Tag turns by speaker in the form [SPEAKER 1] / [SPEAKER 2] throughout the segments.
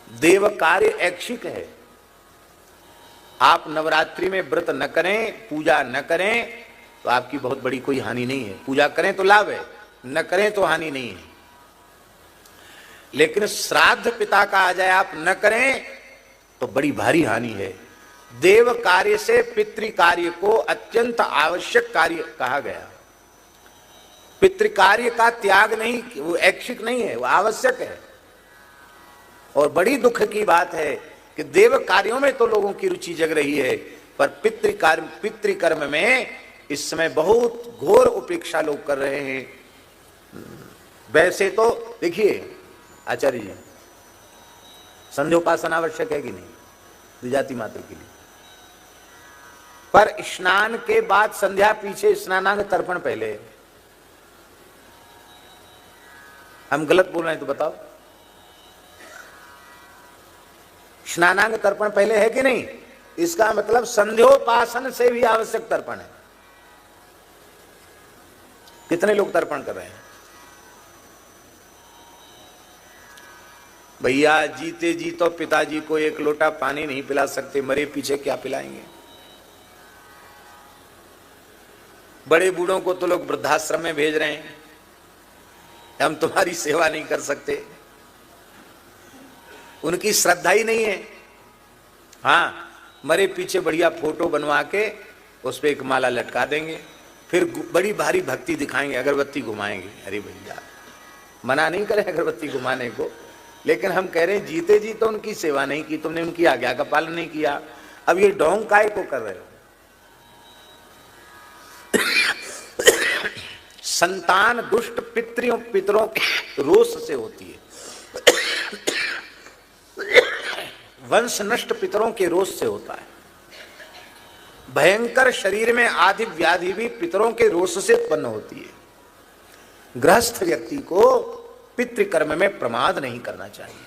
[SPEAKER 1] देव कार्य ऐच्छिक है। आप नवरात्रि में व्रत न करें, पूजा न करें तो आपकी बहुत बड़ी कोई हानि नहीं है। पूजा करें तो लाभ है, न करें तो हानि नहीं है। लेकिन श्राद्ध पिता का आ जाए, आप न करें तो बड़ी भारी हानि है। देव कार्य से पितृ कार्य को अत्यंत आवश्यक कार्य कहा गया। पितृ कार्य का त्याग नहीं, वो ऐच्छिक नहीं है, वो आवश्यक है। और बड़ी दुख की बात है कि देव कार्यों में तो लोगों की रुचि जग रही है, पर पितृकर्म में इस समय बहुत घोर उपेक्षा लोग कर रहे हैं। वैसे तो देखिए आचार्य जी, संध्योपासना आवश्यक है कि नहीं द्विजाति मात्र के लिए, पर स्नान के बाद संध्या पीछे, स्नानांग तर्पण पहले। हम गलत बोल रहे हैं तो बताओ, स्नानांग तर्पण पहले है कि नहीं? इसका मतलब संध्योपासन से भी आवश्यक तर्पण है। कितने लोग तर्पण कर रहे हैं? भैया जीते जी तो पिताजी को एक लोटा पानी नहीं पिला सकते, मरे पीछे क्या पिलाएंगे? बड़े बूढ़ों को तो लोग वृद्धाश्रम में भेज रहे हैं, हम तुम्हारी सेवा नहीं कर सकते। उनकी श्रद्धा ही नहीं है। हाँ, मरे पीछे बढ़िया फोटो बनवा के उस पर एक माला लटका देंगे, फिर बड़ी भारी भक्ति दिखाएंगे, अगरबत्ती घुमाएंगे। अरे भैया, मना नहीं करें अगरबत्ती घुमाने को, लेकिन हम कह रहे हैं जीते जी तो उनकी सेवा नहीं की, तुमने उनकी आज्ञा का पालन नहीं किया। अब ये ढोंग काय को कर रहे हो? संतान दुष्ट पितरों के रोष से होती है, वंश नष्ट पितरों के रोष से होता है। भयंकर शरीर में आदि व्याधि भी पितरों के रोष से उत्पन्न होती है। गृहस्थ व्यक्ति को पितृकर्म में प्रमाद नहीं करना चाहिए।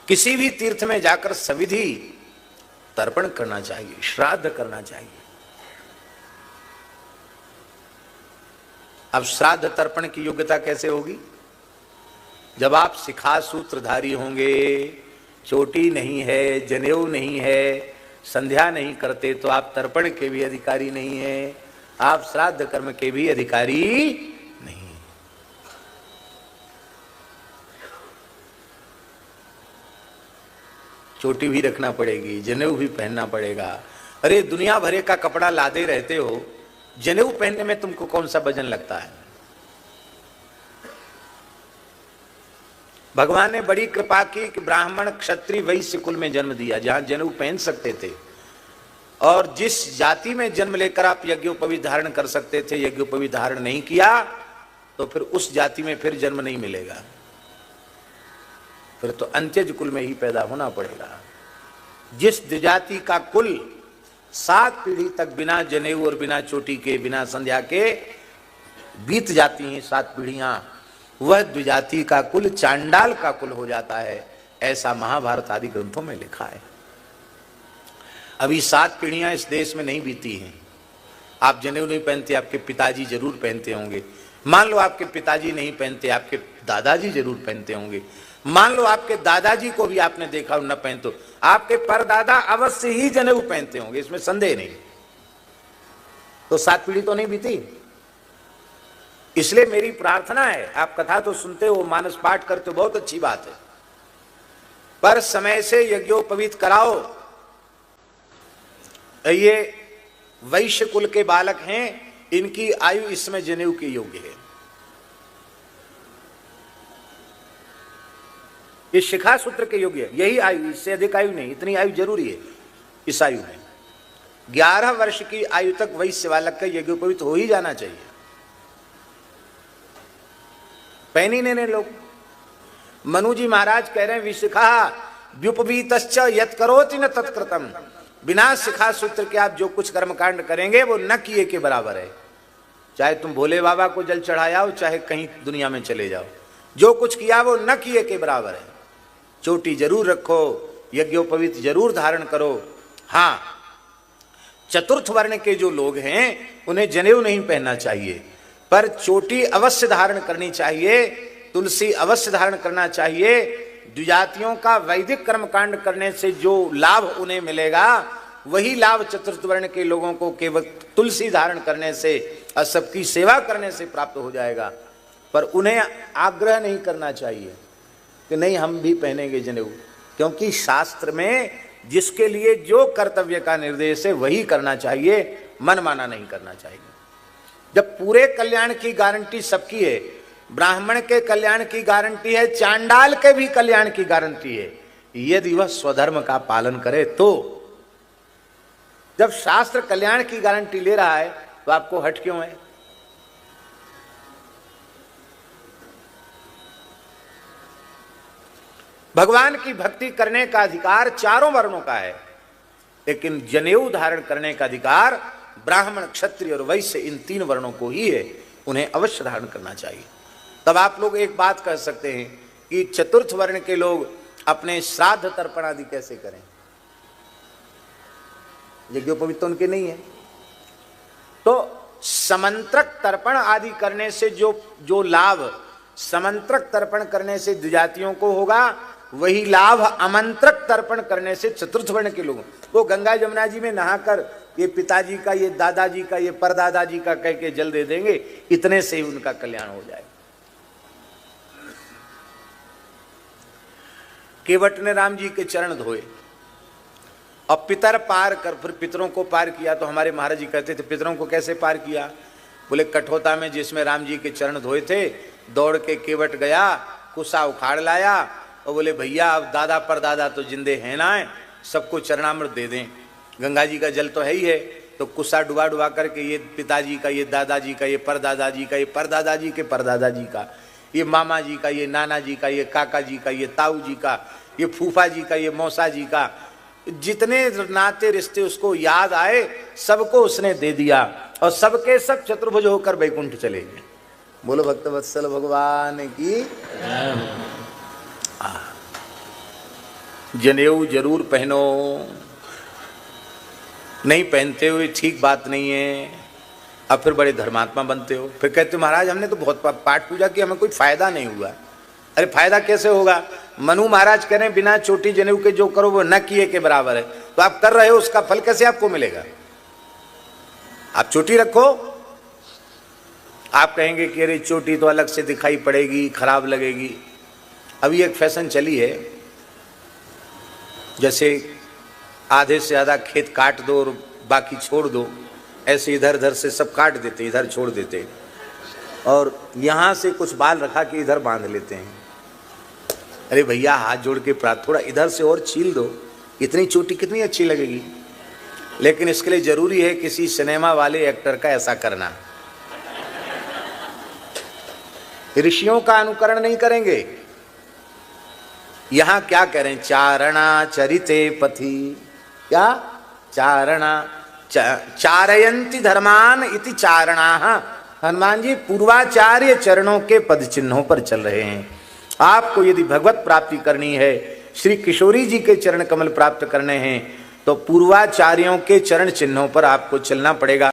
[SPEAKER 1] किसी भी तीर्थ में जाकर सविधि तर्पण करना चाहिए, श्राद्ध करना चाहिए। अब श्राद्ध तर्पण की योग्यता कैसे होगी? जब आप शिखा सूत्रधारी होंगे, चोटी नहीं है, जनेऊ नहीं है, संध्या नहीं करते, तो आप तर्पण के भी अधिकारी नहीं है, आप श्राद्ध कर्म के भी अधिकारी नहीं। चोटी भी रखना पड़ेगी, जनेऊ भी पहनना पड़ेगा। अरे दुनिया भरे का कपड़ा लादे रहते हो, जनेऊ पहनने में तुमको कौन सा वजन लगता है? भगवान ने बड़ी कृपा की कि ब्राह्मण क्षत्रिय वैश्य कुल में जन्म दिया, जहां जनेऊ पहन सकते थे। और जिस जाति में जन्म लेकर आप यज्ञोपवीत धारण कर सकते थे, यज्ञोपवीत धारण नहीं किया तो फिर उस जाति में फिर जन्म नहीं मिलेगा, फिर तो अंत्यज कुल में ही पैदा होना पड़ेगा। जिस द्विजाति का कुल 7 पीढ़ी तक बिना जनेऊ और बिना चोटी के, बिना संध्या के बीत जाती हैं 7 पीढ़ियां, वह द्विजाति का कुल चांडाल का कुल हो जाता है। ऐसा महाभारत आदि ग्रंथों में लिखा है। अभी 7 पीढ़ियां इस देश में नहीं बीती हैं। आप जनेऊ नहीं पहनते, आपके पिताजी जरूर पहनते होंगे। मान लो आपके पिताजी नहीं पहनते, आपके दादाजी जरूर पहनते होंगे। मान लो आपके दादाजी को भी आपने देखा और न पहनते, आपके परदादा अवश्य ही जनेऊ पहनते होंगे, इसमें संदेह नहीं। तो 7 पीढ़ी तो नहीं बीती। इसलिए मेरी प्रार्थना है, आप कथा तो सुनते हो, मानस पाठ करते हो, बहुत अच्छी बात है, पर समय से यज्ञोपवीत कराओ। ये वैश्य कुल के बालक हैं, इनकी आयु इसमें जनेऊ के योग्य है। ये शिखा सूत्र के योग्य है, यही आयु, इससे अधिक आयु नहीं। इतनी आयु जरूरी है इस आयु में। 11 वर्ष की आयु तक वैश्य बालक का यज्ञोपवीत हो ही जाना चाहिए। पहन ही नहीं लोग। मनु जी महाराज कह रहे हैं, विशिखा व्युपवीतश्च यत् करोति न तत्कृतम्। बिना शिखा सूत्र के आप जो कुछ कर्मकांड करेंगे वो न किए के बराबर है। चाहे तुम भोले बाबा को जल चढ़ाओ, चाहे कहीं दुनिया में चले जाओ, जो कुछ किया वो न किए के बराबर है। चोटी जरूर रखो, यज्ञोपवीत जरूर धारण करो। हाँ, चतुर्थ वर्ण के जो लोग हैं उन्हें जनेऊ नहीं पहनना चाहिए, पर चोटी अवश्य धारण करनी चाहिए, तुलसी अवश्य धारण करना चाहिए, द्विजातियों का वैदिक कर्मकांड करने से जो लाभ उन्हें मिलेगा वही लाभ चतुर्थ वर्ण के लोगों को केवल तुलसी धारण करने से और सबकी सेवा करने से प्राप्त हो जाएगा। पर उन्हें आग्रह नहीं करना चाहिए कि नहीं हम भी पहनेंगे जनेऊ, क्योंकि शास्त्र में जिसके लिए जो कर्तव्य का निर्देश है वही करना चाहिए, मनमाना नहीं करना चाहिए। जब पूरे कल्याण की गारंटी सबकी है, ब्राह्मण के कल्याण की गारंटी है, चांडाल के भी कल्याण की गारंटी है, यदि वह स्वधर्म का पालन करे तो। जब शास्त्र कल्याण की गारंटी ले रहा है तो आपको हट क्यों है? भगवान की भक्ति करने का अधिकार चारों वर्णों का है, लेकिन जनेऊ धारण करने का अधिकार ब्राह्मण, क्षत्रिय और वैश्य इन तीन वर्णों को ही है। उन्हें अवश्य धारण करना चाहिए। तब आप लोग एक बात कह सकते हैं कि चतुर्थ वर्ण के लोग अपने श्राद्ध तर्पण आदि कैसे करें? यज्ञोपवीत तो उनके नहीं है, तो समंत्रक तर्पण आदि करने से जो लाभ समंत्रक तर्पण करने से द्विजातियों को होगा वही लाभ अमंत्रक तर्पण करने से चतुर्थ वर्ण के लोगों वो गंगा जमुना जी में नहाकर ये पिताजी का, ये दादाजी का, ये परदादाजी का कह के जल दे देंगे, इतने से ही उनका कल्याण हो जाएगा। केवट ने राम जी के चरण धोए और पितर पार कर, फिर पितरों को पार किया। तो हमारे महाराज जी कहते थे पितरों को कैसे पार किया? बोले कठोता में जिसमें राम जी के चरण धोए थे, दौड़ के केवट गया, कुसा उखाड़ लाया और बोले भैया अब दादा परदादा तो जिंदे हैं ना, सबको चरणामृत दे दें, गंगा जी का जल तो है ही है। तो कुसा डुबा डुबा करके ये पिताजी का, ये दादाजी का, ये परदादाजी का, ये परदादाजी के परदादाजी का, ये मामा जी का, ये नाना जी का, ये काका जी का, ये ताऊ जी का, ये फूफा जी का, ये मौसा जी का, जितने नाते रिश्ते उसको याद आए सबको उसने दे दिया और सबके सब चतुर्भुज होकर वैकुंठ चले गए। बोलो भक्त वत्सल भगवान की। जनेऊ जरूर पहनो, नहीं पहनते हुए ठीक बात नहीं है। अब फिर बड़े धर्मात्मा बनते हो, फिर कहते हो महाराज हमने तो बहुत पाठ पूजा की, हमें कोई फायदा नहीं हुआ। अरे फायदा कैसे होगा? मनु महाराज कह रहे हैं बिना चोटी जनेऊ के जो करो वो न किए के बराबर है, तो आप कर रहे हो, उसका फल कैसे आपको मिलेगा? आप चोटी रखो, आप कहेंगे कि अरे चोटी तो अलग से दिखाई पड़ेगी, खराब लगेगी। अभी एक फैशन चली है, जैसे आधे से ज़्यादा खेत काट दो और बाकी छोड़ दो, ऐसे इधर उधर से सब काट देते, इधर छोड़ देते और यहाँ से कुछ बाल रखा कि इधर बांध लेते हैं। अरे भैया हाथ जोड़ के प्रार्थना, थोड़ा इधर से और छील दो, इतनी चोटी कितनी अच्छी लगेगी। लेकिन इसके लिए जरूरी है किसी सिनेमा वाले एक्टर का ऐसा करना। ऋषियों का अनुकरण नहीं करेंगे। यहां क्या कह रहे हैं? चारणा चरिते पथि, क्या चारणा चारयंती धर्मान इति चारणा। हनुमान जी पूर्वाचार्य चरणों के पद चिन्हों पर चल रहे हैं। आपको यदि भगवत प्राप्ति करनी है, श्री किशोरी जी के चरण कमल प्राप्त करने हैं, तो पूर्वाचार्यों के चरण चिन्हों पर आपको चलना पड़ेगा।